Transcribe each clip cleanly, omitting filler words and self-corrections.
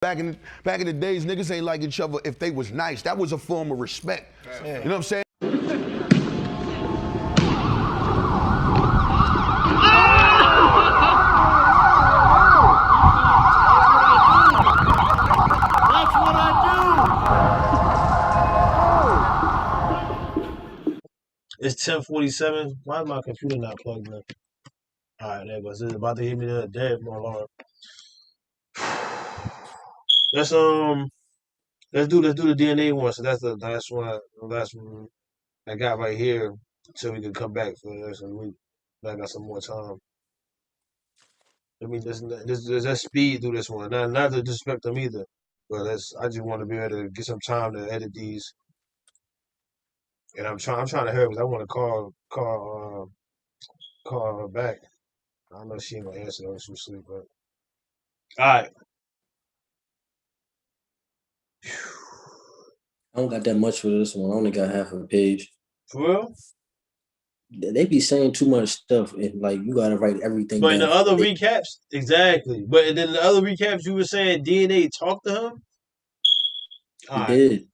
Back in the days, niggas ain't like each other if they was nice. That was a form of respect. You know what I'm saying? That's what I do. It's 10:47. Why is my computer not plugged in? All right, there it goes. It's about to hit me the dead alarm. Let's do the DNA one. So that's the last one I got right here until we can come back for the rest of the week. I got some more time. Let me let's speed through this one. Not to disrespect them either, but I just want to be able to get some time to edit these. And I'm trying to hurry because I want to call her back. I know she ain't gonna answer though, she's asleep, but all right. I don't got that much for this one. I only got half a page. For real? They be saying too much stuff, and like you gotta write everything. But in down. the other recaps, exactly. But then the other recaps, you were saying DNA talked to him. He did.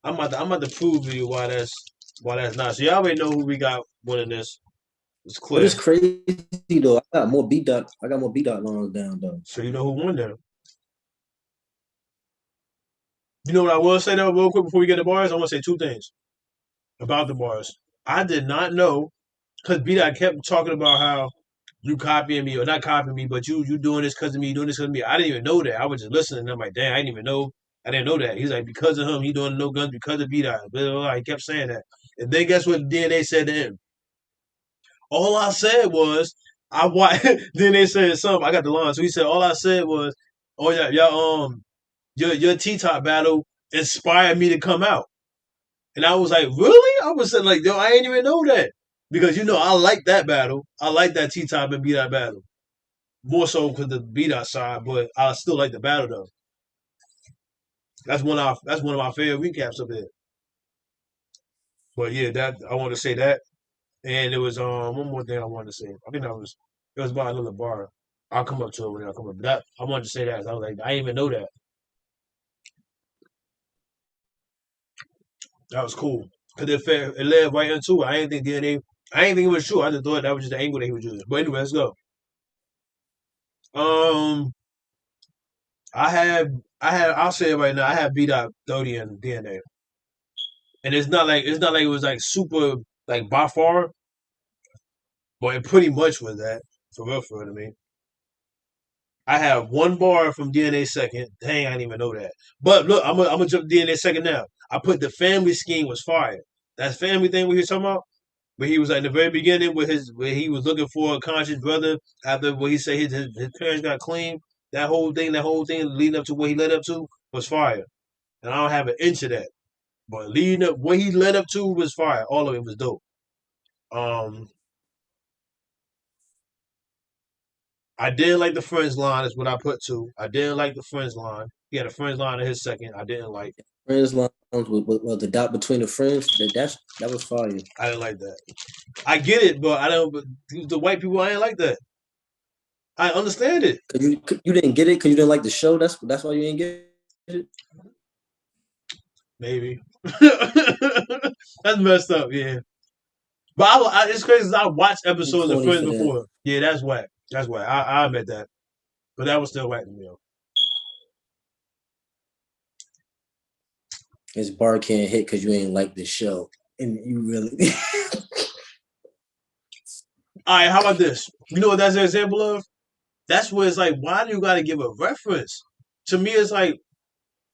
I'm about to prove to you why that's not. So you already know who we got winning this. It's clear. But it's crazy though. I got more B dot lines down though. So you know who won there. You know what I will say though, real quick before we get to bars? I want to say two things about the bars. I did not know, because B-Dot kept talking about how you copying me, or not copying me, but you doing this because of me, you doing this because of me. I didn't even know that. I was just listening, and I'm like, damn, I didn't know that. He's like, because of him, he doing no guns because of B-Dot. Blah, blah, blah. He kept saying that. And then guess what DNA said to him? All I said was, I watched. Then they said something. I got the line. So he said, all I said was, oh yeah, your T-Top battle inspired me to come out. And I was like, really? I was like, yo, I ain't even know that. Because, I like that battle. I like that T-Top and B-Dot battle. More so because the B-Dot side, but I still like the battle, though. That's one of my favorite recaps of it. But, yeah, I want to say that. And there was one more thing I wanted to say. I think it was by another bar. I'll come up to it when I come up. But I wanted to say that. I was like, I didn't even know that. That was cool. Because it led right into it. I didn't think it was true. I just thought that was just the angle that he was using. But anyway, let's go. I'll say it right now. I have B-Dot 30 in DNA. And it's not like it was like super like by far. But it pretty much was that. For real to me. I have one bar from DNA second. Dang, I didn't even know that. But look, I'm gonna jump to DNA second now. I put the family scheme was fire. That family thing we were talking about, where he was like in the very beginning where he was looking for a conscious brother after what he said his parents got clean. That whole thing leading up to what he led up to was fire. And I don't have an inch of that. But leading up what he led up to was fire. All of it was dope. I didn't like the friends line is what I put to. I didn't like the friends line. He had a friends line in his second. I didn't like it. Friends line with the dot between the friends. That was fire. I didn't like that. I get it, but I don't. But the white people, I ain't like that. I understand it. Cause you didn't get it because you didn't like the show. That's why you didn't get it. Maybe. That's messed up. Yeah. But it's crazy because I watched episodes of Friends before. Yeah, that's whack. That's whack. I admit that. But that was still whack to me. His bar can't hit because you ain't like the show. And you really... All right, how about this? You know what that's an example of? That's where it's like, why do you got to give a reference? To me, it's like,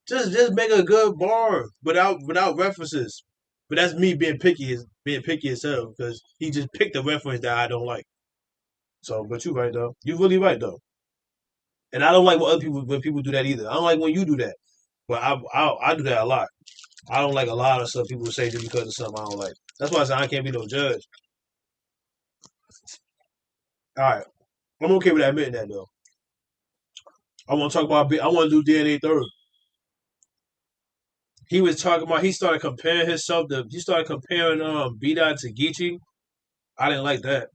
just make a good bar without references. But that's me being picky as hell because he just picked a reference that I don't like. So, but you're right though. You're really right though. And I don't like when people do that either. I don't like when you do that. But I do that a lot. I don't like a lot of stuff people say just because of something I don't like. That's why I say I can't be no judge. All right. I'm okay with admitting that though. I want to do DNA third. He was talking about he started comparing B-Dot to Geechee. I didn't like that.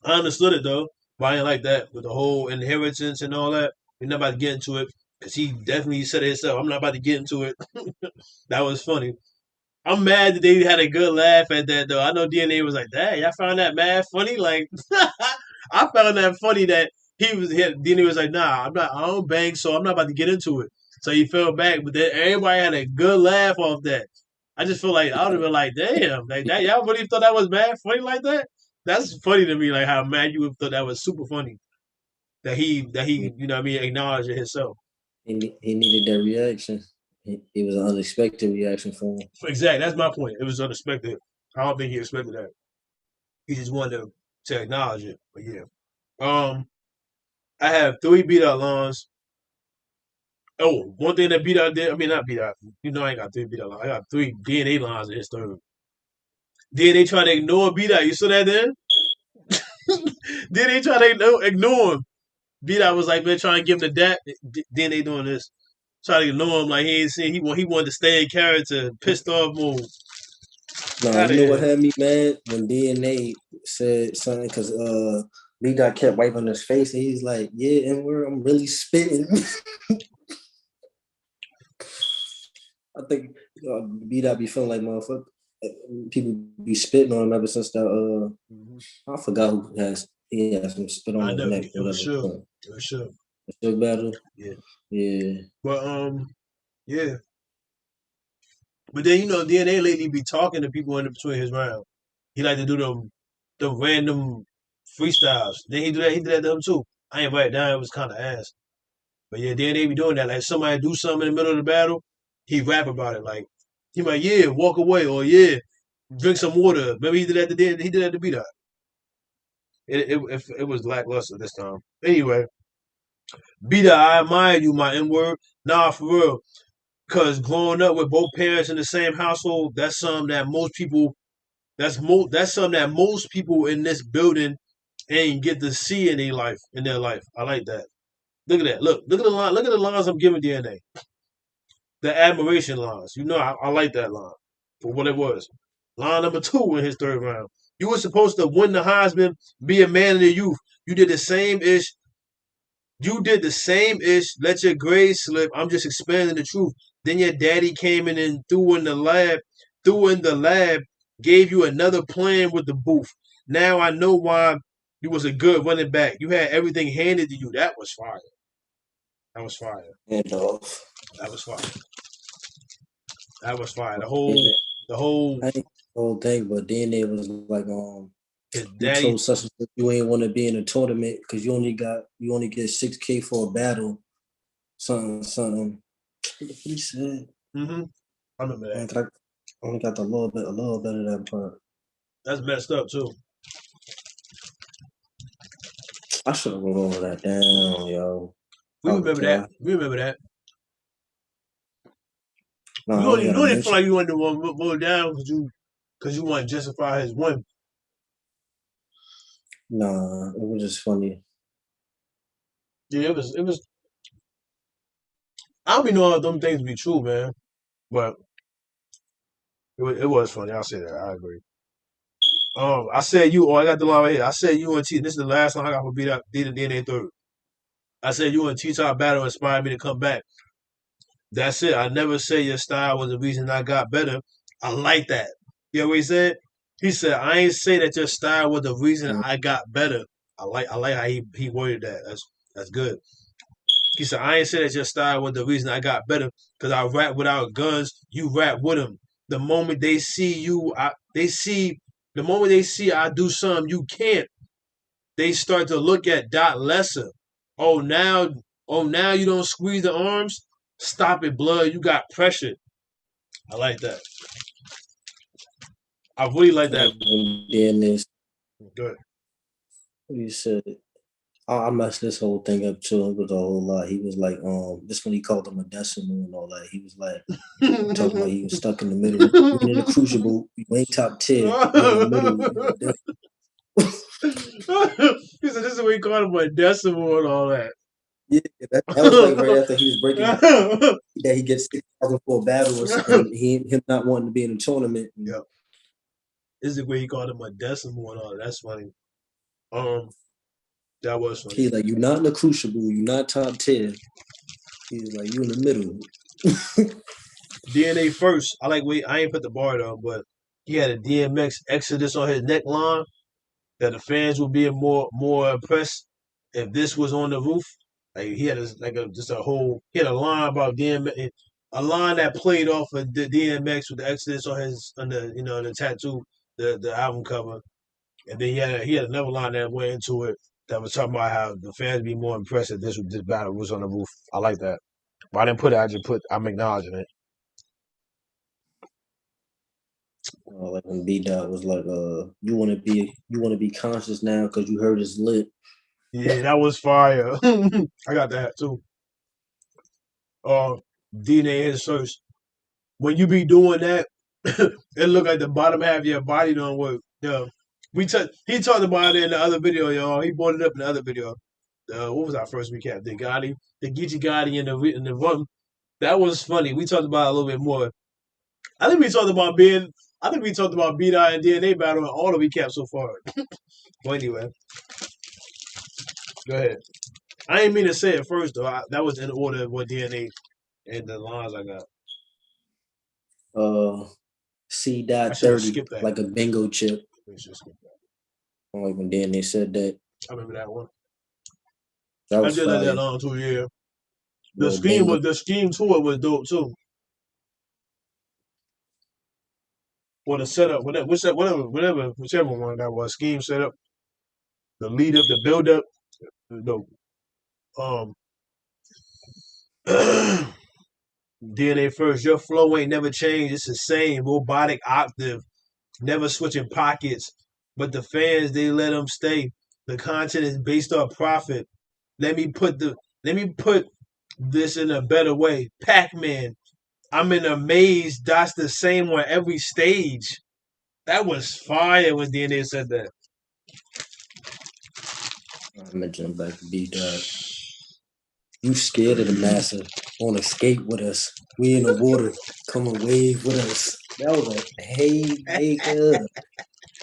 I understood it though, but I didn't like that with the whole inheritance and all that. We're not about to get into it. Because he definitely said it himself. I'm not about to get into it. That was funny. I'm mad that they had a good laugh at that though. I know DNA was like, "Dang, y'all found that mad funny." Like, I found that funny that DNA was like, "Nah, I'm not. I don't bang, so I'm not about to get into it." So he fell back, but then everybody had a good laugh off that. I just feel like I would have been like, "Damn, like that. Y'all really thought that was mad funny like that?" That's funny to me. Like how mad you would have thought that was super funny. That he you know what I mean acknowledged it himself. He needed that reaction. It was an unexpected reaction for him. Exactly. That's my point. It was unexpected. I don't think he expected that. He just wanted to acknowledge it. But yeah. I have 3 beat out lines. Oh, one thing that beat out did, I mean not beat out. You know I ain't got 3 beat out lines. I got 3 DNA lines in his third. DNA trying to ignore beat out. You saw that then? DNA trying to ignore him. Beat out was like, man, trying to give him the dap. DNA doing this. Trying to ignore him like he ain't seen he wanted to stay in character, pissed off move. No, you know what had me mad when DNA said something because B Dot kept wiping his face and he's like, "Yeah, and I'm really spitting." I think B Dot be feeling like motherfucker. People be spitting on him ever since that. I forgot who he has some spit on his neck. It was sure. It was sure. The battle. Yeah. Yeah. But yeah. But then DNA lately be talking to people in between his round. He like to do them random freestyles. Then he did that to him too. I ain't write it down. It was kind of ass. But yeah, DNA be doing that. Like somebody do something in the middle of the battle, he rap about it. Like he might walk away or drink some water. Maybe he did that to beat up. It was lackluster this time. Anyway, beat up. I admire you, my N word. Nah, for real. Because growing up with both parents in the same household, that's something that most people that's something that most people in this building ain't get to see in their life. I like that. Look at that. Look at the line. Look at the lines I'm giving DNA. The admiration lines. You know, I like that line for what it was. Line number 2 in his third round. You were supposed to win the Heisman, be a man of the youth. You did the same ish. Let your grades slip. I'm just expanding the truth. Then your daddy came in and threw in the lab, gave you another plan with the booth. Now I know why you was a good running back. You had everything handed to you. That was fire. That was fire. And That was fire. That was fire. The whole thing, but then it was like his you daddy told such that you ain't want to be in a tournament because you only get $6K for a battle. Something. What he said. I remember that. I only got a little bit of that part. That's messed up too. I should have wrote all that down, yo. We remember that. No, you didn't feel like you wanted to roll down because you want to justify his win. Nah, it was just funny. Yeah, it was. I don't even know if them things be true, man. But it was funny. I'll say that. I agree. I said you. Oh, I got the line right here. I said you and T. This is the last line I got for beat the DNA third. I said you and T-Top battle inspired me to come back. That's it. I never say your style was the reason I got better. I like that. You know what he said? He said, I ain't say that your style was the reason I got better. I like how he worded that. That's good. He said, I ain't say that your style was the reason I got better because I rap without guns. You rap with them. The moment they see I do something you can't, they start to look at Dot lesser. Oh now you don't squeeze the arms? Stop it, blood. You got pressure. I like that. I really like that. Then this. Good. He said, I messed this whole thing up too. It was a whole lot. He was like, this when he called him a decimal and all that. He was like, talking about he was stuck in the middle. Even in the crucible, you ain't top 10. In the middle. He said, this is what he called him a decimal and all that. Yeah, that was like right after he was breaking that he gets 6,000 for a battle or something. Him not wanting to be in a tournament. Yep. This is the way he called him a decimal and all that. That's funny. That was funny. He's like, you're not in the crucible. You're not top 10. He's like, you in the middle. DNA first. I ain't put the bar though, but he had a DMX Exodus on his neckline that the fans would be more impressed if this was on the roof. Like he had he had a line about DMX, a line that played off of the DMX with the Exodus on the tattoo, the album cover, and then he had another line that went into it that was talking about how the fans would be more impressed if this battle was on the roof. I like that. But I didn't put it. I'm acknowledging it. Like when B Dot was like, you want to be conscious now because you heard it's lit. Yeah, that was fire. I got that too. DNA inserts. When you be doing that, it look like the bottom half of your body don't work. Yeah, he talked about it in the other video, y'all. He brought it up in the other video. What was our first recap? The Geechee Gotti in the run. That was funny. We talked about it a little bit more. I think we talked about B Dot and DNA battle in all the recaps so far. Well, anyway, go ahead. I didn't mean to say it first though. That was in order of what DNA and the lines I got. C Dot 30, like a bingo chip. Like when DNA said that. I remember that one. That was I did that long too. Yeah. The scheme to it was dope too. Or the setup, whichever one that was, scheme setup, the lead up, the build up, dope. DNA first, your flow ain't never changed. It's the same robotic octave, never switching pockets. But the fans, they let them stay. The content is based on profit. Let me put this in a better way. Pac-Man, I'm in a maze. That's the same on every stage. That was fire when DNA said that. I mentioned back to B Dot. You scared of the massa? Want to skate with us? We in the water. Come and wave with us. That was like, hey, nigga.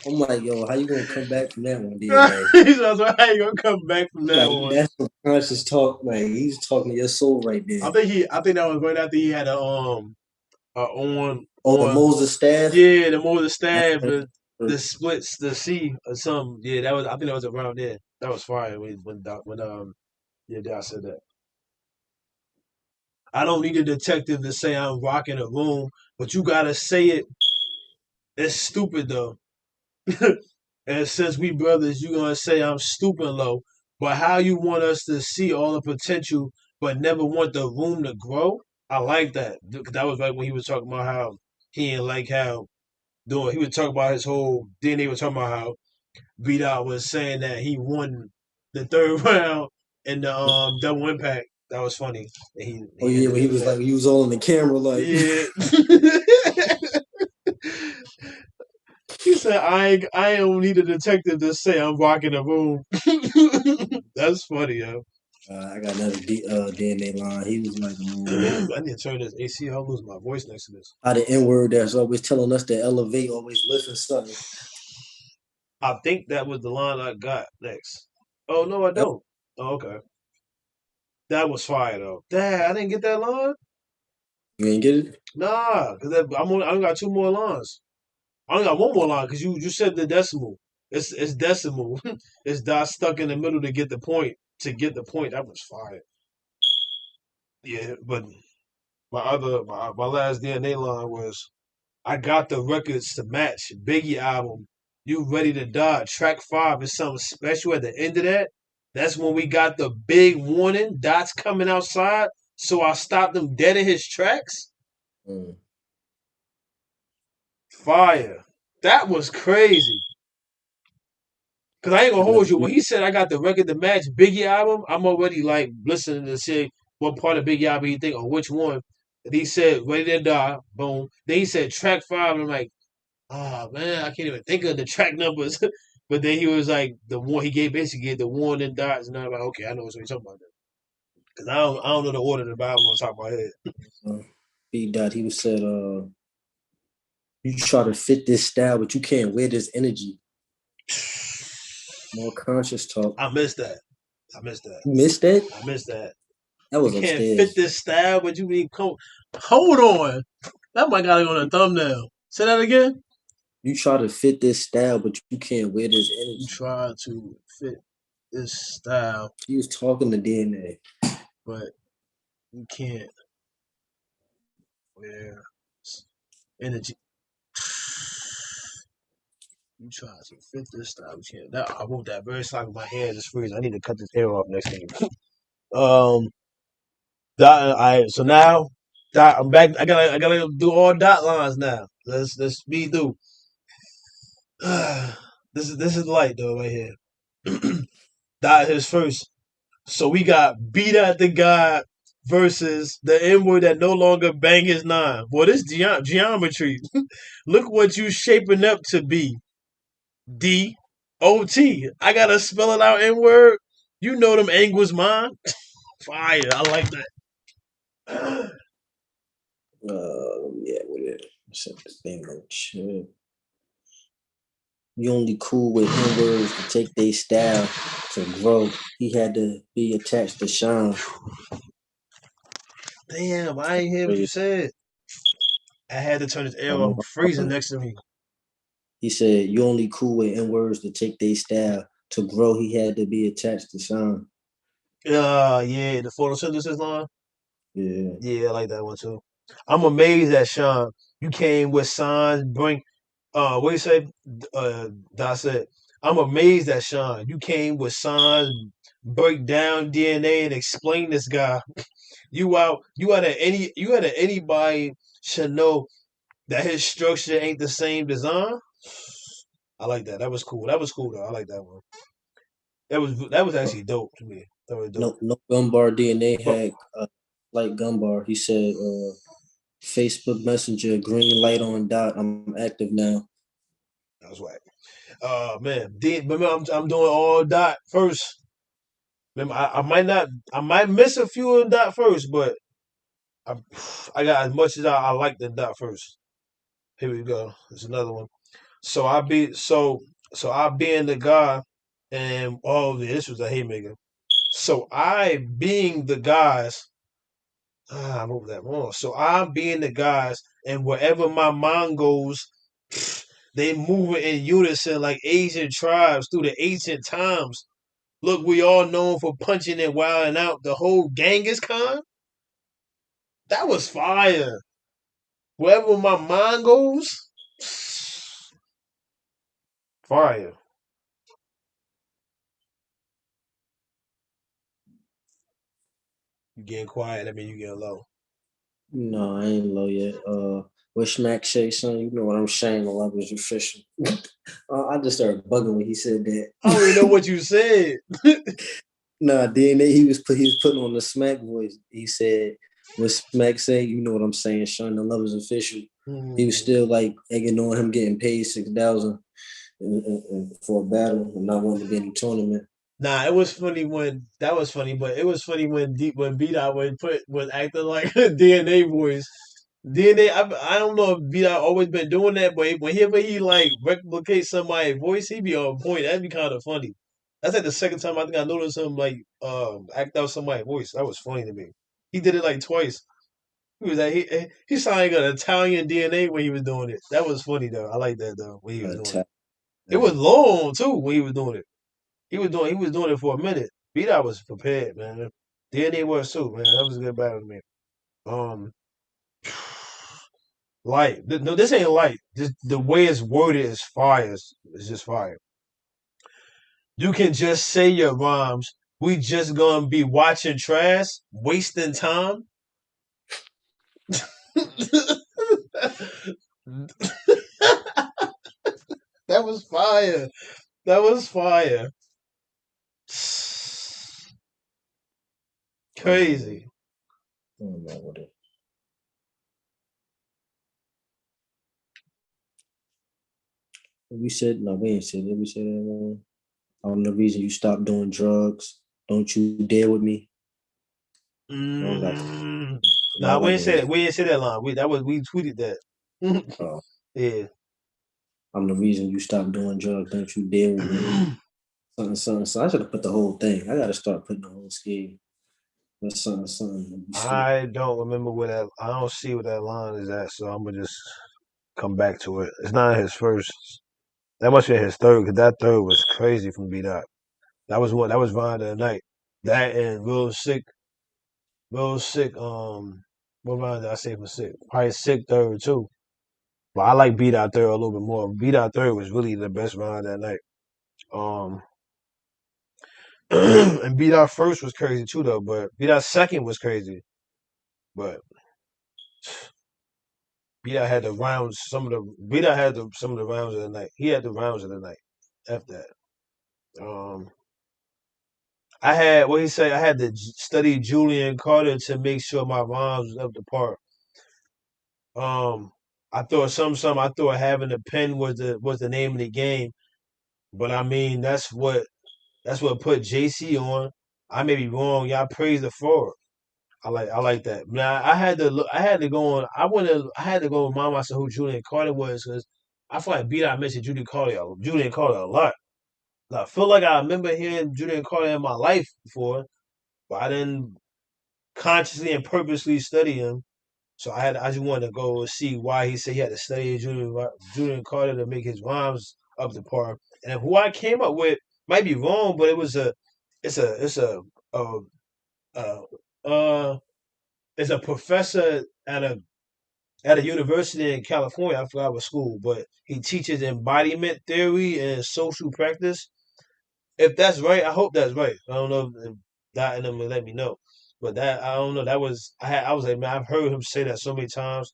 I'm like, yo, how you gonna come back from that one, DNA? How you gonna come back from that one? That's some conscious talk. Like he's talking to your soul right there. I think that was right after he had the Moses staff. Yeah, the Moses staff, the splits, the C or something. Yeah, I think that was around there. That was fire when Doc said that. I don't need a detective to say I'm rocking a room, but you gotta say it. It's stupid though. And since we brothers, you gonna say I'm stupid low. But how you want us to see all the potential, but never want the room to grow? I like that. That was right when he was talking about how he didn't like how he was talking about his whole. Then they were talking about how Vidal was saying that he won the third round in the double impact. That was funny. When he was like, he was all on the camera, like, yeah. He said, I don't need a detective to say I'm rocking a room. That's funny, yo. I got another DNA line. He was like, I need to turn this AC. I'll lose my voice next to this. How the N-word that's always telling us to elevate, always listen something. I think that was the line I got next. Oh, no, I don't. Oh, okay. That was fire, though. Dad, I didn't get that line. You ain't get it? Nah, because I only got 2 more lines. I only got 1 more line because you said the decimal. It's decimal. It's dot stuck in the middle to get the point. That was fire. Yeah, but my last DNA line was, I got the records to match Biggie album. You Ready to Die? Track 5 is something special at the end of that. That's when we got the big warning, dots coming outside. So I stopped him dead in his tracks. Fire. That was crazy. Because I ain't going to hold you. When he said I got the record to match Biggie album, I'm already like listening to see what part of Biggie album you think or which one. And he said Ready to Die. Boom. Then he said track 5. And I'm like, oh, man, I can't even think of the track numbers. But then he was like, he basically gave the warning dots. And I'm like, okay, I know what you're talking about. Because I don't know the order of the Bible on top of my head. B Dot, he said, you try to fit this style, but you can't wear this energy. More conscious talk. I missed that. You missed that? I missed that. That You was can't fit upstairs. this style, but you be hold on. That might got it on a thumbnail. Say that again. You try to fit this style, but you can't wear this You energy. try to fit this style, He was talking to DNA. but you can't wear energy. You try to fit this style, you can't. That, I want that very slack of my hair just freeze. I need to cut this hair off next thing. So now I'm back. I gotta do all dot lines now. Let's speed through. This is light though right here. Dot his first. So we got beat at the guy versus the N word that no longer bang his nine. Boy, this geometry. Look what you shaping up to be. D-O-T. I gotta spell it out N word. You know them angles mine. Fire. I like that. Yeah, with it. Set the thing on shit. You only cool with N words to take their style to grow. He had to be attached to Sean. Damn, I ain't hear what you said. I had to turn this air off. I'm freezing next to me. He said, "You only cool with N words to take their style to grow." He had to be attached to Sean. Yeah, the photosynthesis line. Yeah, Yeah, I like that one too. I'm amazed at Sean. You came with signs, bring what do you say? Dot said, I'm amazed at Sean. You came with signs, break down DNA and explain this guy. You out of anybody should know that his structure ain't the same design. I like that. That was cool. That was cool though. I like that one. That was actually dope to me. That was dope. no Gumbar DNA But had like Gumbar. He said, Facebook Messenger, green light on dot. I'm active now. that was whack. Man, remember I'm doing all dot first. Remember, I might miss a few of dot first, but I, I got as much as I like the dot first. Here we go. There's another one. So I being the guy, and oh yeah, this was a haymaker. So I being the guys, I wrote that wrong. So I being the guys, and wherever my mind goes, they moving in unison like Asian tribes through the ancient times. Look, we all known for punching and wilding out. The whole Genghis Khan, that was fire. Wherever my mind goes, fire. You getting quiet, that mean you getting low. No, I ain't low yet. What Smack say, son? You know what I'm saying? The love is official. I just started bugging when he said that. I don't even know what you said. Nah, DNA. He was putting on the Smack voice. He said, "What Smack say? You know what I'm saying, Sean? The love is official." He was still like egging on him getting paid $6,000 for a battle and not wanting to be in the tournament. Nah, it was funny when that was funny, but it was funny when B Dot was acting like a DNA voice. DNA, I don't know if B Dot always been doing that, but whenever he like replicates somebody's voice, he be on point. That'd be kind of funny. That's like the second time I think I noticed him like act out somebody's voice. That was funny to me. He did it like twice. He was like he sounded like an Italian DNA when he was doing it. That was funny though. I like that though when he was doing it. It was long too when he was doing it. He was doing it for a minute. B Dot was prepared, man. DNA was too, man. That was a good battle to me. Um, light. No, this ain't light. Just the way it's worded is fire. It's just fire. You can just say your rhymes. We just gonna be watching trash, wasting time. That was fire. That was fire. Crazy. I don't know what it. We said no. We ain't said it. We said that. I'm the reason you stopped doing drugs. Don't you dare with me. I don't got. Nah, Not we like ain't say that. that. We ain't say that line. We tweeted that. Yeah. I'm the reason you stopped doing drugs. Don't you dare with me. Something. So I should have put the whole thing. I got to start putting the whole scheme. That's something. I don't remember where that. I don't see where that line is at, so I'm gonna just come back to it. It's not his first. That must be his third, because that third was crazy from B Dot. That was what. That was Vine of the Night. That and real sick, real sick. What round did I say for sick? Probably sick third too. But I like B Dot third a little bit more. B Dot third was really the best round that night. Um, and B Dot first was crazy too though. But B Dot second was crazy. But B Dot had the rounds. Some of the B Dot had some of the rounds of the night. He had the rounds of the night. After that. I had what he said. I had to study Julian Carter to make sure my rhymes was up to par. Um, I thought some. I thought having a pen was the name of the game, but I mean that's what put JC on. I may be wrong. Y'all praise the forward. I like that. Now I had to look. I had to go on. I had to go remind myself who Julian Carter was because I feel like B. I mentioned Julian Carter a lot. I feel like I remember hearing Julian Carter in my life before, but I didn't consciously and purposely study him. So I just wanted to go see why he said he had to study Julian Carter to make his rhymes up to par. And who I came up with might be wrong, but it's a uh, uh it's a professor at a university in California. I forgot what school, but he teaches embodiment theory and social practice. If that's right, I hope that's right. I don't know if that and them will let me know. But that I don't know. That was I was like, man, I've heard him say that so many times,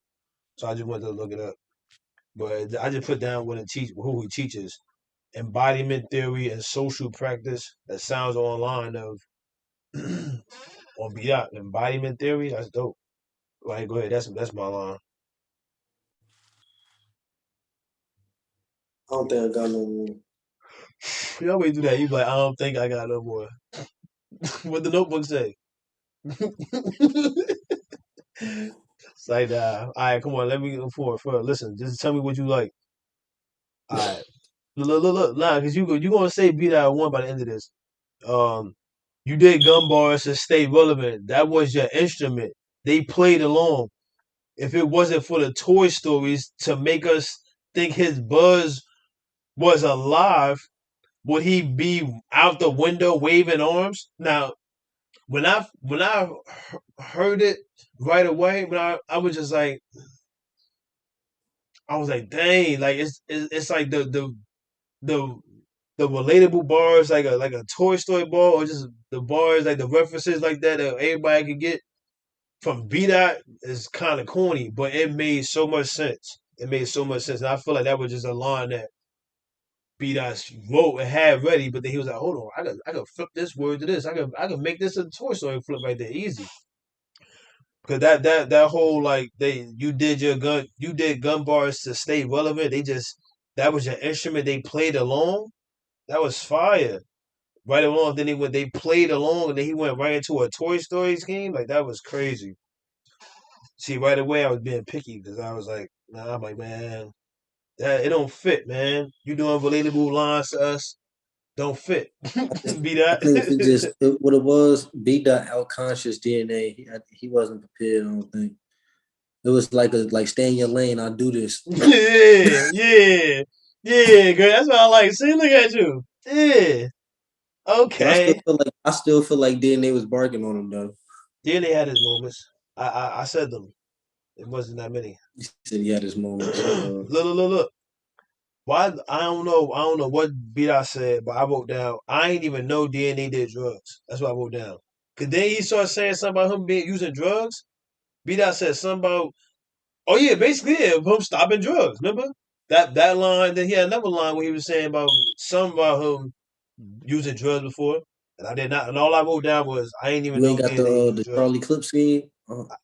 so I just wanted to look it up. But I just put down who he teaches. Embodiment theory and social practice. That sounds online of on BDOT. Embodiment theory, that's dope. Right, go ahead. That's my line. I don't think I got no more. You always do that. You be like, I don't think I got no more. What the notebook say? It's like, all right, come on, let me go for listen. Just tell me what you like. All right, look, nah, because you gonna say beat out one by the end of this. Um, you did gun bars to stay relevant. That was your instrument. They played along. If it wasn't for the Toy Stories to make us think his buzz was alive, would he be out the window waving arms? Now, when I heard it right away, I was just like, I was like, dang, like it's like the the relatable bars like a Toy Story bar or just the bars like the references like that everybody could get from B Dot is kind of corny, but it made so much sense. It made so much sense, and I feel like that was just a line that B Dot wrote and had ready, but then he was like, hold on, I could flip this word to this. I could make this a Toy Story flip right there, easy. Cause that whole like you did gun bars to stay relevant. That was your instrument. They played along. That was fire. Right along. Then they played along, and then he went right into a Toy Story scheme. Like that was crazy. See, right away I was being picky because I was like, nah, I'm like, man, that it don't fit, man. You doing relatable lines to us, don't fit. Be I that. think what it was. B dot outconscious DNA. He wasn't prepared. I don't think it was like stay in your lane. I do this. Yeah, girl. That's what I like. See, look at you. Yeah. But Okay. I still feel like DNA was barking on him though. Then they had his moments. I said them. It wasn't that many. He said he had his moments. Look. Why I don't know what beat I said, but I wrote down I ain't even know DNA did drugs. That's what I wrote down. Cause then he started saying something about him being using drugs. Beat I said something about basically him stopping drugs. Remember that line? Then he had another line where he was saying about something about him using drugs before, and I did not. And all I wrote down was I ain't even You ain't know got DNA used the drugs. Charlie Clip scheme.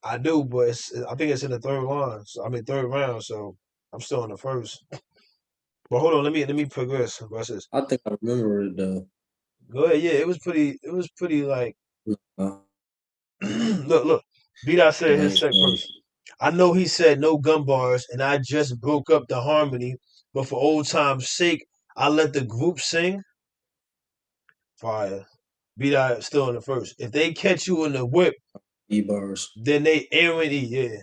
I do, but I think it's in the third line. So I mean third round. So I'm still in the first. But hold on, let me progress. Watch this. I think I remember it though. Go ahead. Yeah, it was pretty. It was pretty like Uh, look. B Dot said I his ain't set first. I know he said no gun bars, and I just broke up the harmony. But for old time's sake, I let the group sing. Fire. B-Dot still in the first. If they catch you in the whip, E-bars. then they Aaron E. Yeah.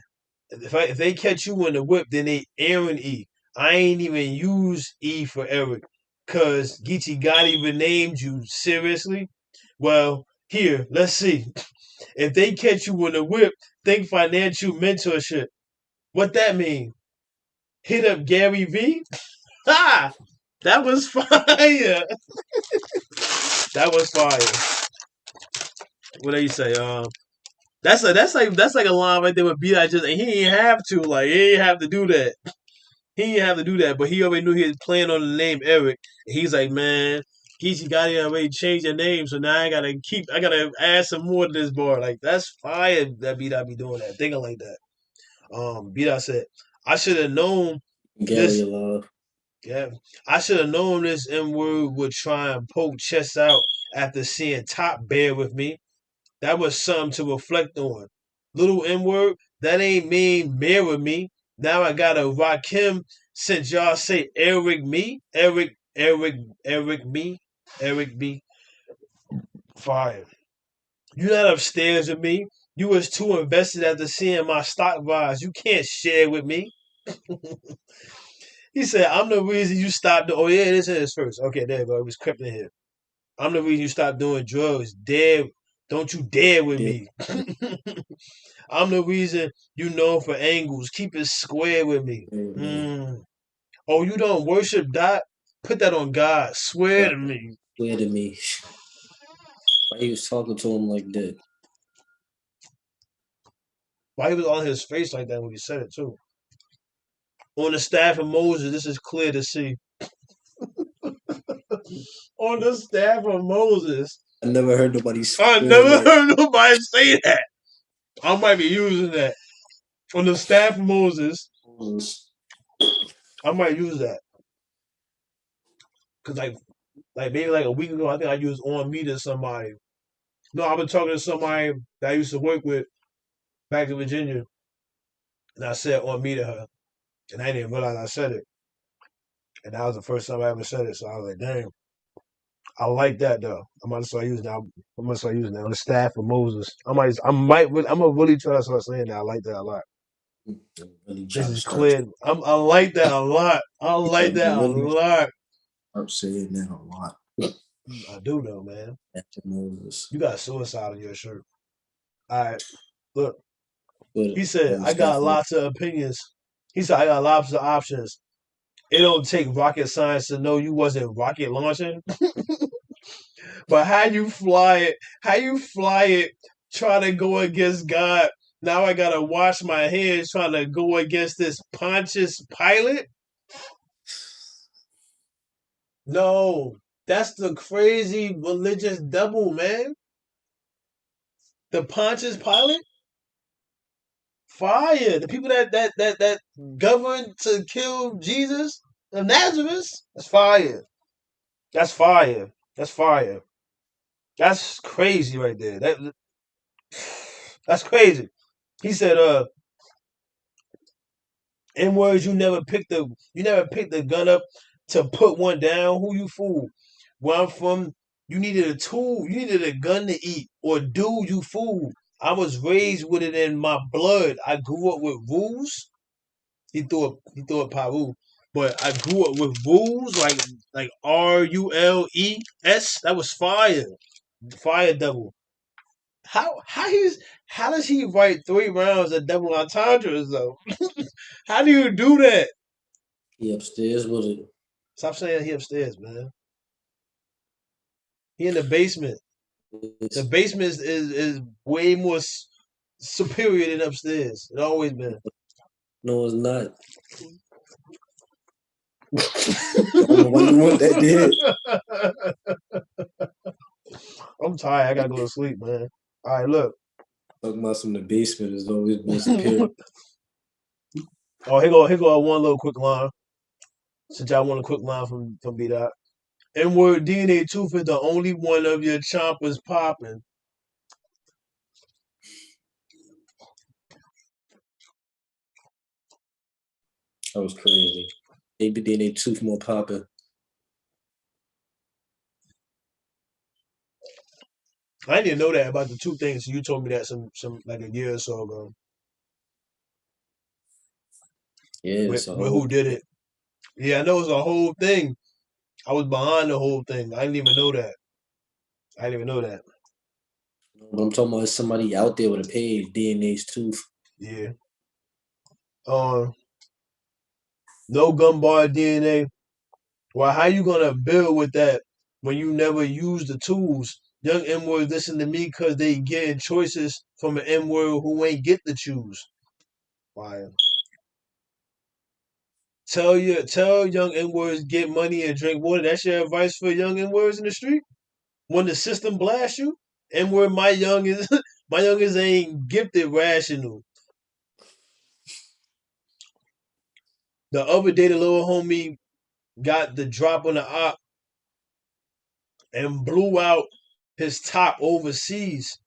If they catch you in the whip, then they Aaron E. I ain't even use E for Eric, cause Geechee Gotti renamed you. Seriously? Well, here, let's see. If they catch you in the whip, think financial mentorship. What that mean? Hit up Gary V? Ha! That was fire. That was fire. What do you say? That's like a line right there with B.I. Just and he ain't have to he ain't have to do that. He didn't have to do that, but he already knew he was playing on the name Eric. He's like, man, Geechee Gotti already changed your name, so now I gotta add some more to this bar. Like that's fire that B.I. be doing that, thinking like that. B.I. said, I should have known Gary this. alive. Yeah, I should have known this N word would try and poke chest out after seeing Top bear with me. That was something to reflect on. Little N word, that ain't mean mirror me. Now I gotta rock him since y'all say Eric me. Eric me. Eric B. Fire. You not upstairs with me. You was too invested after seeing my stock rise. You can't share with me. He said, I'm the reason you stopped. Oh, yeah, this is first. Okay, there you go. It was crept in here. I'm the reason you stopped doing drugs. Dare, don't you dare with Yeah. me. I'm the reason you know for angles. Keep it square with me. Oh, you don't worship Dot? Put that on God. Swear to me. Swear to me. Why he was talking to him like that? Why he was on his face like that when he said it too? On the staff of Moses, this is clear to see. On the staff of Moses. I never heard nobody I never heard nobody say that. I might be using that. On the staff of Moses. I might use that. Cause maybe like a week ago, I think I used on me to somebody. No, I've been talking to somebody that I used to work with back in Virginia, and I said on me to her, and I didn't even realize I said it. And that was the first time I ever said it, so I was like, "Damn, I like that though." I'm gonna start using that. I'm gonna start using that on the staff of Moses. I'm gonna really try to start saying that. I like that a lot. Really This is clear. I like that a lot. I like that a lot. I'm saying that a lot. I do though, man. After Moses. You got suicide on your shirt. All right, look. But He said, that was I got definitely lots of opinions. He said, I got lots of options. It don't take rocket science to know you wasn't rocket launching. But how you fly it, trying to go against God. Now I gotta wash my hands trying to go against this Pontius Pilate. No, that's the crazy religious devil, man. The Pontius Pilate? Fire. The people that governed to kill Jesus of Nazareth. That's fire. That's fire. That's fire. That's crazy right there. That's crazy. He said, in words, you never picked the gun up to put one down. Who you fool? Where I'm from, you needed a tool, you needed a gun to eat, or do you fool? I was raised with it in my blood. I grew up with rules. He threw it Paru. But I grew up with rules like RULES. That was fire. Fire devil. How does he write 3 rounds of double entendres though? How do you do that? he upstairs with it. Stop saying he upstairs, man. He in the basement. The basement is way more superior than upstairs. It always been. No, it's not. I don't know why you want that dead. I'm tired. I gotta go to sleep, man. All right, look. Talking about some in the basement is always been superior. Oh, here go one little quick line. Since y'all want a quick line from B Dot. N-word DNA tooth is the only one of your chompers popping. That was crazy. Maybe then they tooth more popping. I didn't even know that about the two things. You told me that some like a year or so ago. Yeah, With, it's a with whole who did it? Yeah, I know it was a whole thing. I was behind the whole thing. I didn't even know that. I didn't even know that. But I'm talking about somebody out there with a page, DNA's tooth. Yeah. No gun bar DNA. Well, how you gonna build with that when you never use the tools? Young M words listen to me because they getting choices from an M word who ain't get to choose. Fire. Tell young N words get money and drink water. That's your advice for young N words in the street? When the system blasts you? N word my youngest my youngest ain't gifted rational. The other day the little homie got the drop on the op and blew out his top overseas.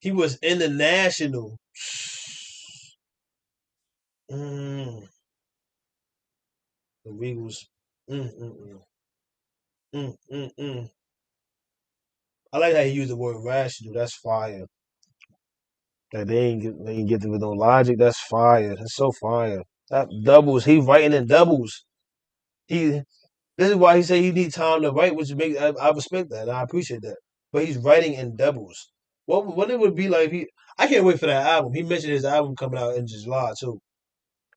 He was international. Mm, the Eagles. Mm, mm, mm, mm. I like how he used the word rational. That's fire. That they ain't get with no logic. That's fire. That's so fire. That doubles. He writing in doubles. He. This is why he said he need time to write, which makes I respect that. And I appreciate that. But he's writing in doubles. What it would be like if he? I can't wait for that album. He mentioned his album coming out in July too.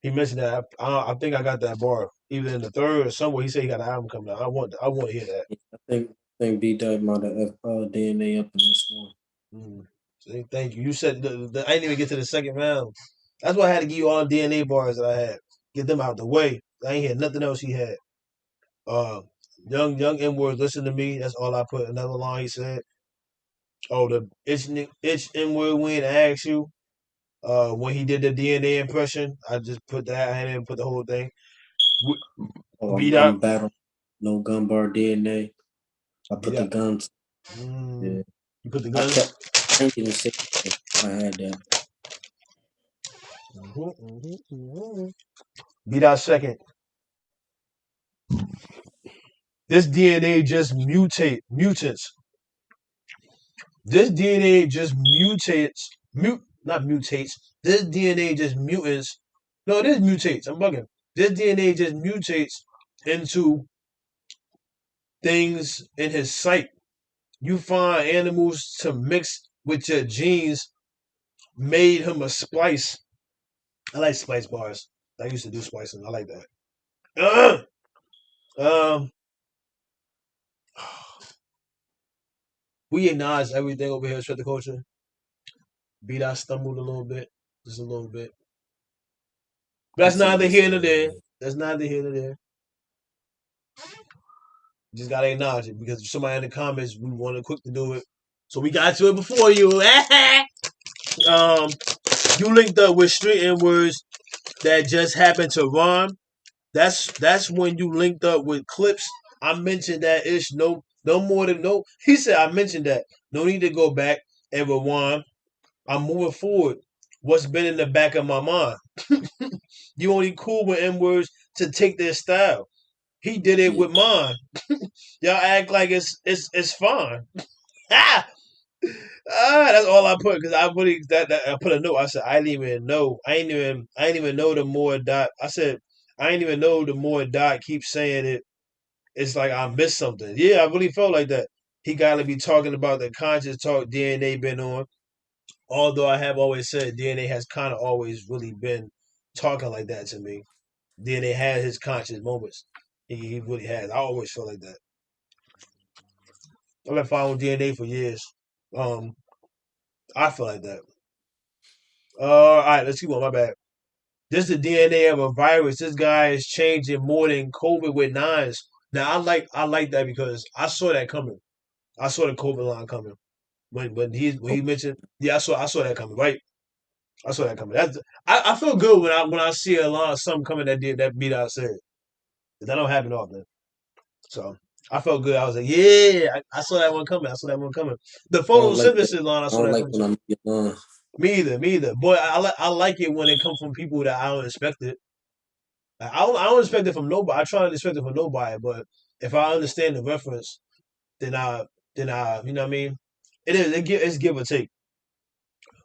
He mentioned that. I think I got that bar either in the third or somewhere. He said he got an album coming out. I want to hear that. I think B Dot might have DNA up in this one. Mm. See, thank you. You said I didn't even get to the second round. That's why I had to give you all the DNA bars that I had. Get them out the way. I ain't hear nothing else he had. Uh, young N word. Listen to me. That's all I put. Another line he said. Oh, the itch N word win. I asked you. When he did the DNA impression, I just put that. I didn't put the whole thing. Oh, Beat I'm up. battle. No gun bar DNA. I Beat put the up. guns. Mm. Yeah. You put the I guns. kept. I ain't even say that. I had that. Beat out second. This DNA just mutants. This DNA just not mutates. This DNA just mutants. No, it is mutates. I'm bugging. This DNA just mutates into things in his sight. You find animals to mix with your genes, made him a splice. I like spice bars. I used to do splicing. I like that. Um, we acknowledge everything over here at Shred the Culture. Beat I stumbled a little bit, just a little bit. But that's It's neither here nor understandable. there. That's neither here nor there. You just gotta acknowledge it because if somebody in the comments we wanted quick to do it, so we got to it before you. You linked up with street N words that just happened to rhyme. That's when you linked up with clips. I mentioned that ish. No more than no. He said I mentioned that. No need to go back and rewind. I'm moving forward. What's been in the back of my mind? You only cool with N words to take their style. He did it Yeah. with mine. Y'all act like it's fine. Ah! That's all I put because I really that I put a note. I said I didn't even know. I ain't even know the more dot. I said I ain't even know the more dot keeps saying it. It's like I missed something. Yeah, I really felt like that. He got to be talking about the conscious talk DNA been on. Although I have always said DNA has kind of always really been talking like that to me. DNA had his conscious moments. He really has. I always feel like that. I've been following DNA for years. Um, I feel like that. All right, let's keep on. My bad. This is the DNA of a virus. This guy is changing more than COVID with nines. Now I like that because I saw that coming. I saw the COVID line coming when he mentioned. Yeah, I saw that coming. Right, I saw that coming. I feel good when I see a lot of something coming that beat I said. That don't happen often. So I felt good. I was like, yeah, I saw that one coming. I saw that one coming. The I don't like that. photosynthesis line, I I saw don't that like coming when too. I'm young. Me either. Boy, I like it when it comes from people that I don't expect it. Like, I don't expect it from nobody. I try to expect it from nobody, but if I understand the reference, then I you know what I mean. It is. It's give or take.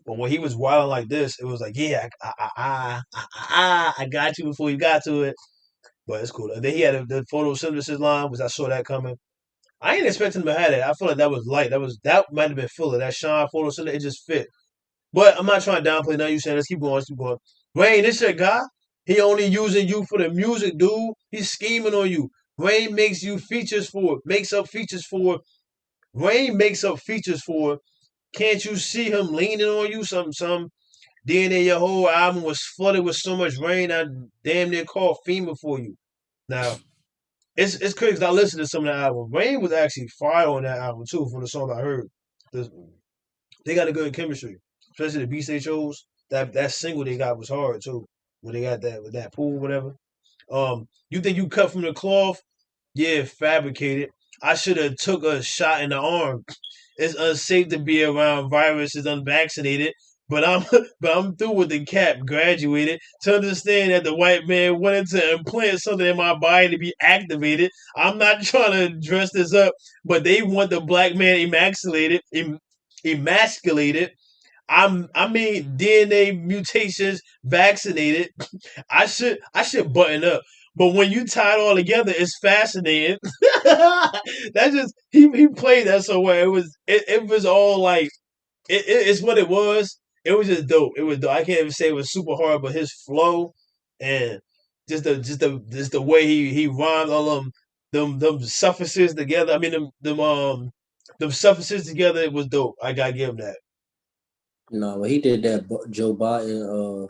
But when he was wilding like this, it was like, yeah, I got you before you got to it. But it's cool. And then he had the photosynthesis line, which I saw that coming. I ain't expecting him to have that. I feel like that was light. That might have been filler. That Sean photosynthesis, it just fit. But I'm not trying to downplay nothing you saying. Let's keep going. Let's keep going. Wayne, this your guy. He only using you for the music, dude. He's scheming on you. Wayne makes you features for. Makes up features for. Wayne makes up features for. Can't you see him leaning on you? Some DNA. Your whole album was flooded with so much rain. I damn near called FEMA for you. Now it's crazy because I listened to some of the album. Wayne was actually fire on that album too. From the song I heard, they got a good chemistry, especially the beats they chose. That single they got was hard too. When they got that with that pool, whatever. You think you cut from the cloth? Yeah, fabricated. I should have took a shot in the arm. It's unsafe to be around viruses unvaccinated. But I'm but I'm through with the cap, graduated, to understand that the white man wanted to implant something in my body to be activated. I'm not trying to dress this up, but they want the black man emasculated. I mean DNA mutations vaccinated. I should button up. But when you tie it all together, it's fascinating. That just he played that so well. It was all like it's what it was. It was just dope. It was dope. I can't even say it was super hard, but his flow and just the way he rhymed all them suffixes together. I mean them suffixes together. It was dope. I gotta give him that. No, when he did that Joe Biden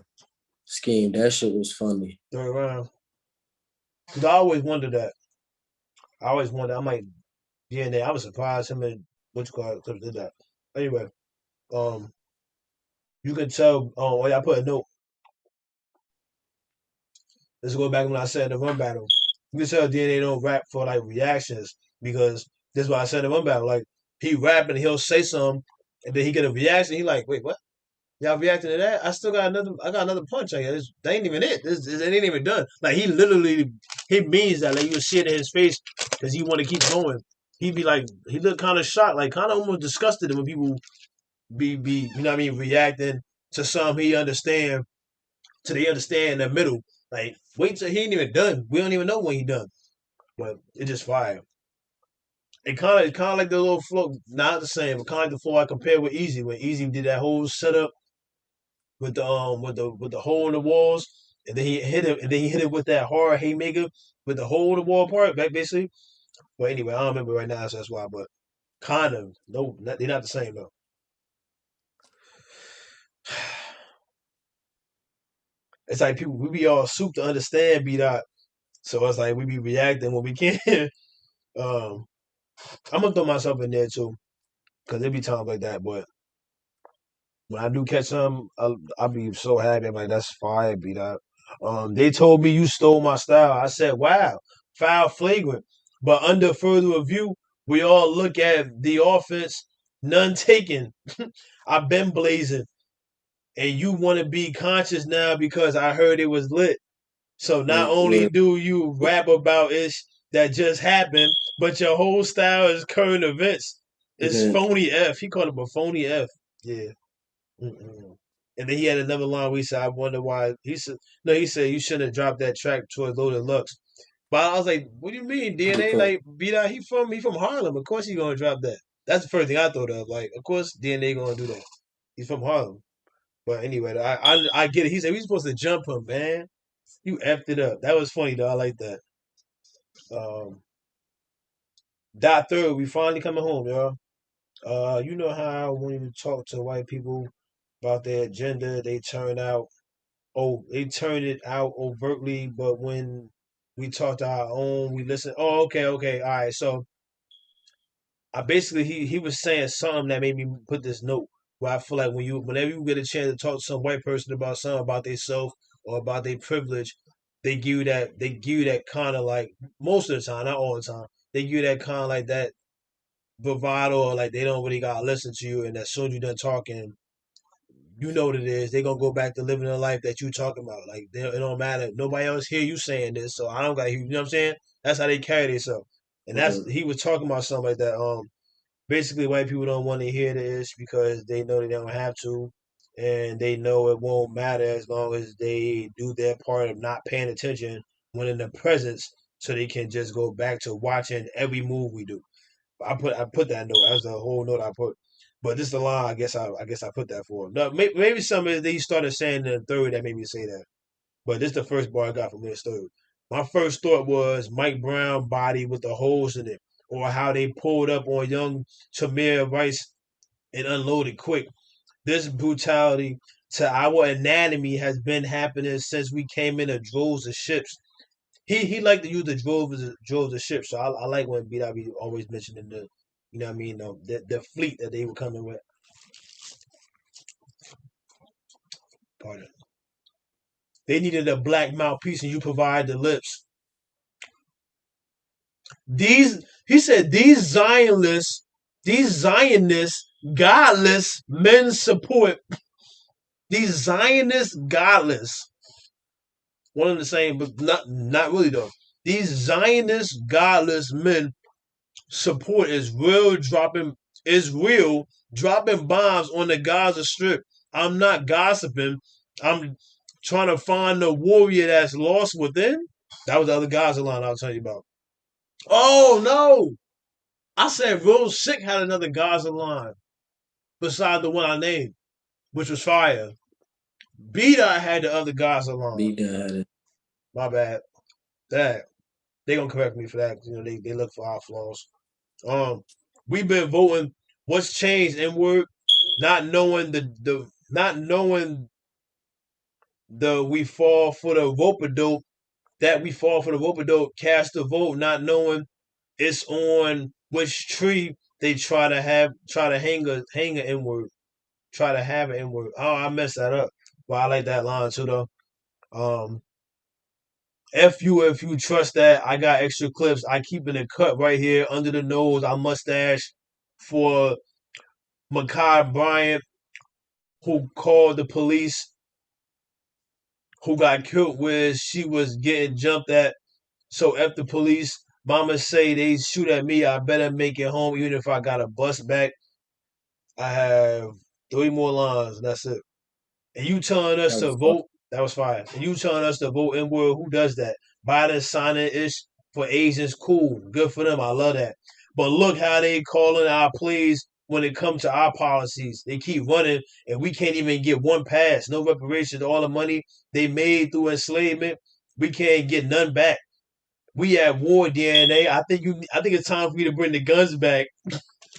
scheme, that shit was funny. Third round. Cause I always wondered that. I always wondered. I'm like, yeah, I was surprised him and which card did that. Anyway, um, you can tell. Oh, yeah, I put a note. Let's go back when I said the run battle. You can tell DNA don't rap for like reactions because this is why I said the run battle. Like he rap and he'll say something, and then he get a reaction. He like, wait, what? Y'all reacting to that? I got another punch. Like that ain't even it. It ain't even done. Like he means that. Like you see it in his face because he want to keep going. He'd be like, he look kind of shocked, like kind of almost disgusted when people be you know what I mean, reacting to some he understand, till they understand in the middle. Like wait till he ain't even done. We don't even know when he done. But it just fire. It kind of like the little flow, not the same, but kind of like the flow I compare with Easy when Easy did that whole setup with the hole in the walls, and then he hit it, and then he hit it with that hard haymaker with the hole in the wall part, back basically. But anyway, I don't remember right now, so that's why. But kind of, no, they're not the same though. It's like people we be all soup to understand B dot, so it's like we be reacting when we can. um, I'm gonna throw myself in there too, cause there be times like that, but. When I do catch some, I'll be so happy. I'm like, that's fire, beat up. They told me you stole my style. I said, wow, foul flagrant. But under further review, we all look at the offense, none taken. I've been blazing. And you want to be conscious now because I heard it was lit. So not only Yeah, do you rap about ish that just happened, but your whole style is current events. It's yeah. phony F. He called him a phony F. Yeah. Mm-mm. And then he had another line where he said, "I wonder why." He said, "No." He said, "You shouldn't have dropped that track towards Loaded Lux." But I was like, "What do you mean, DNA? Because Like, beat out? He from Harlem. Of course he gonna drop that." That's the first thing I thought of. Like, of course DNA gonna do that. He's from Harlem. But anyway, I get it. He said we supposed to jump him, man. You effed it up. That was funny though. I like that. Um, Dot third, we finally coming home, y'all. You know how when you talk to white people about their agenda, they turn it out overtly, but when we talk to our own, we listen. Oh, okay, all right. So I basically he was saying something that made me put this note where I feel like whenever you get a chance to talk to some white person about something about themselves or about their privilege, they give you that kind of like most of the time, not all the time, they give you that kind of like that bravado or like they don't really gotta listen to you, and as soon as you done talking, you know what it is. They gonna go back to living the life that you talking about. Like it don't matter. Nobody else hear you saying this, so I don't got to hear. You know what I'm saying? That's how they carry themselves. And uh, he was talking about something like that. basically white people don't want to hear this because they know they don't have to, and they know it won't matter as long as they do their part of not paying attention when in the presence, so they can just go back to watching every move we do. I put that note as a whole note I put. But this is the line I guess I put that for. No, maybe some of they started saying in the third that made me say that. But this is the first bar I got from this third. My first thought was Mike Brown body with the holes in it, or how they pulled up on young Tamir Rice and unloaded quick. This brutality to our anatomy has been happening since we came in a droves of ships. He liked to use the droves of ships, so I like when BW always mentioning the, you know what I mean, the fleet that they were coming with. Pardon. They needed a black mouthpiece, and you provide the lips. He said, these Zionists, godless men support. These Zionists, godless. One and the same, but not really though. These Zionist, godless men support Israel dropping bombs on the Gaza Strip. I'm not gossiping. I'm trying to find the warrior that's lost within. That was the other Gaza line I was telling you about. Oh no! I said Real Sick had another Gaza line beside the one I named, which was fire. B-Dot had the other Gaza line. B-Dot had it. My bad. That they gonna correct me for that. You know they look for our flaws. We've been voting. What's changed? N-word. Not knowing the we fall for the rope-a-dope. That we fall for the rope-a-dope. Cast a vote, not knowing it's on which tree they try to hang a N-word. Try to have an N-word. Oh, I messed that up. But I like that line too though. F you if you trust that. I got extra clips. I keep in a cut right here under the nose. I mustache for Makai Bryant, who called the police, who got killed where she was getting jumped at. So F the police. Mama say they shoot at me. I better make it home even if I got a bus back. I have 3 more lines. And that's it. And you telling us to vote. That was fire. And you telling us to vote N-word. Who does that? Biden signing ish for Asians. Cool. Good for them. I love that. But look how they calling our plays when it comes to our policies. They keep running and we can't even get one pass. No reparations. All the money they made through enslavement, we can't get none back. We at war, DNA. I think it's time for you to bring the guns back.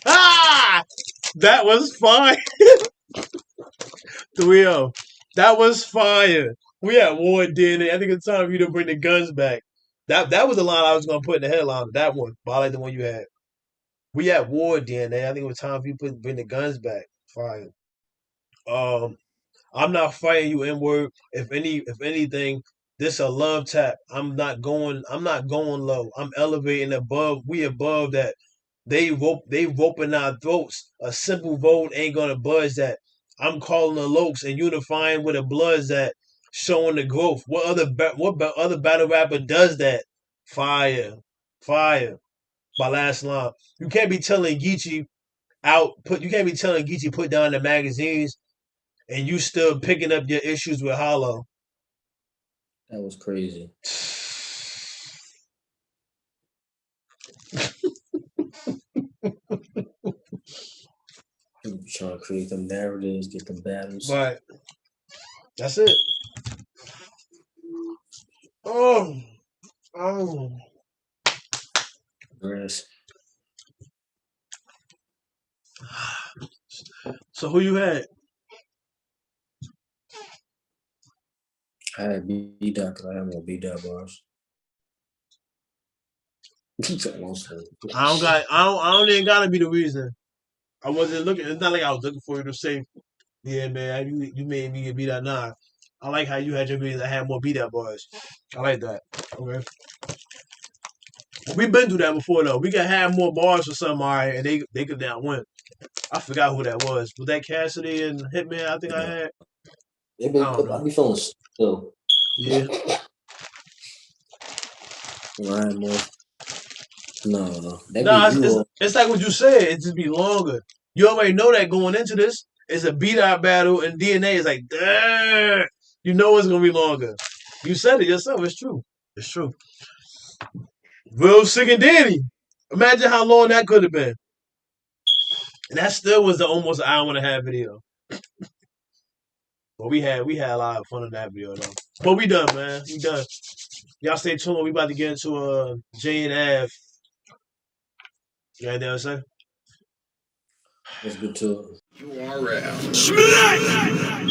Ah! That was fire. 3-0. That was fire. We at war, DNA. I think it's time for you to bring the guns back. That was the line I was gonna put in the headline. That one, but I like the one you had. We at war, DNA. I think it was time for you to bring the guns back. Fire. I'm not fighting you, N-word. If anything, this a love tap. I'm not going low. I'm elevating above. We above that. They roping our throats. A simple vote ain't gonna budge that. I'm calling the lokes and unifying with the bloods that showing the growth. What other battle rapper does that? Fire. My last line. You can't be telling Geechee put down the magazines and you still picking up your issues with Hollow. That was crazy. Trying to create them narratives, get them battles. But that's it. Oh. Grass. So who you had? I had B-Dot because I have more B-Dot bars. I don't even gotta be the reason. I wasn't looking. It's not like I was looking for you to say, yeah, man, you made me get beat at 9. I like how you had your videos that had more beat up bars. I like that. Okay. We've been through that before though. We can have more bars for somebody and they could now win. I forgot who that was. Was that Cassidy and Hitman? I think I had. I be feeling still. Yeah. Ryan more. No, that Nah, be you. it's like what you said. It just be longer. You already know that going into this. It's a beat out battle, and DNA is like, "Durr." You know it's gonna be longer. You said it yourself. It's true. It's true. Real Sick and Danny. Imagine how long that could have been. And that still was the almost an hour and a half video. But we had a lot of fun in that video though. But we done, man. We done. Y'all stay tuned. We about to get into J and Av. You got anything else to say? Let's get to it. You are out.